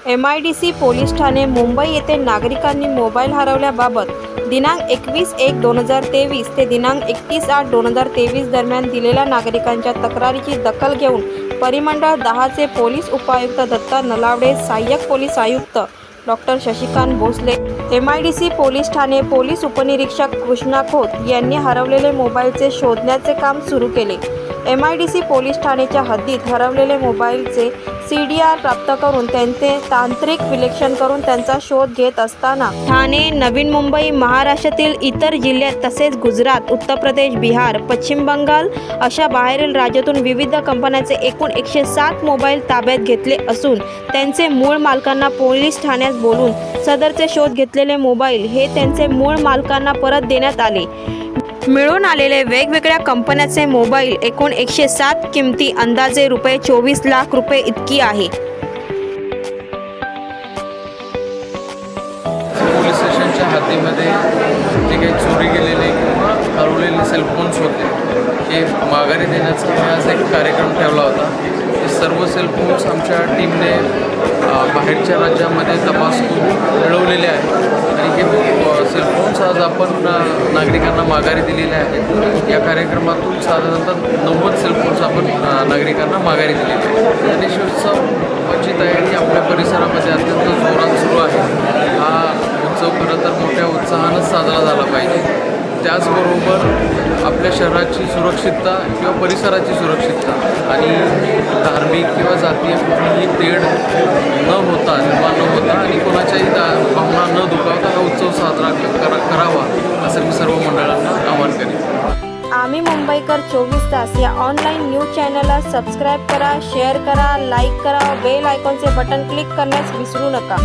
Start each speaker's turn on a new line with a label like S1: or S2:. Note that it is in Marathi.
S1: MIDC पोलीस ठाणे मुंबई येथे नागरिकांनी मोबाईल हरवल्याबाबत दिनांक 21/1/2023 ते दिनांक 31/8/2023 दरम्यान दिलेल्या नागरिकांच्या तक्रारीची दखल घेऊन परिमंडळ 10 चे पोलीस उपायुक्त दत्ता नलावडे, सहाय्यक पोलीस आयुक्त doctor Shashikant Bhosale, MIDC police Thane police उपनिरीक्षक कृष्णा खोत यांनी हरवलेले मोबाईलचे शोधण्याचे काम सुरू केले. MIDC पोलीस ठाण्याच्या हद्दीत हरवलेले मोबाईलचे CDR प्राप्त करून त्यांचे तांत्रिक विश्लेषण करून त्यांचा शोध घेत असताना ठाणे, नवी मुंबई, महाराष्ट्रातील इतर जिल्ह्यात तसेच गुजरात, उत्तर प्रदेश, बिहार, पश्चिम बंगाल अशा बाहेरील राज्यातून विविध कंपन्यांचे एकूण 107 मोबाईल ताब्यात घेतले असून त्यांचे मूळ मालकांना पोलीस ठाण्यात बोलून सदरचे शोध घेतलेले मोबाईल हे त्यांचे मूळ मालकांना परत देण्यात आले. मिळून आलेले वेगवेगळ्या कंपन्यांचे मोबाईल एकूण 107 किमती अंदाजे ₹24 लाख इतकी आहे.
S2: पोलीस स्टेशनच्या हद्दीमध्ये जे काही चोरी गेलेले किंवा हरवलेले सेलफोन्स होते हे माघारी देण्याचा आज एक कार्यक्रम ठेवला होता. हे सर्व सेलफोन्स आमच्या टीमने बाहेरच्या राज्यामध्ये तपासून मिळवलेले आहेत आणि हे सेलफोन्स आज आपण नागरिकांना माघारी दिलेले आहेत. या कार्यक्रमातून साधारणतः 90 सेलफोन्स आपण नागरिकांना माघारी दिलेले आहेत. गणेशोत्सवाची तयारी आपल्या परिसरामध्ये अत्यंत जोरात सुरू आहे. हा उत्सव खरं तर मोठ्या उत्साहानं साजरा झाला पाहिजे. त्याचबरोबर आपल्या शहराची सुरक्षितता किंवा परिसराची सुरक्षितता आणि धार्मिक किंवा जातीय कुठलीही तेढ न होता निर्माण न होता आणि कोणाच्याही भावना न दुखावता हा उत्सव साजरा करावा असं मी सर्व मंडळांना आवाहन करेन.
S1: आम्ही मुंबईकर 24 तास या ऑनलाईन न्यूज चॅनलला सबस्क्राईब करा, शेअर करा, लाईक करा, बेल आयकॉनचे बटन क्लिक करण्यास विसरू नका.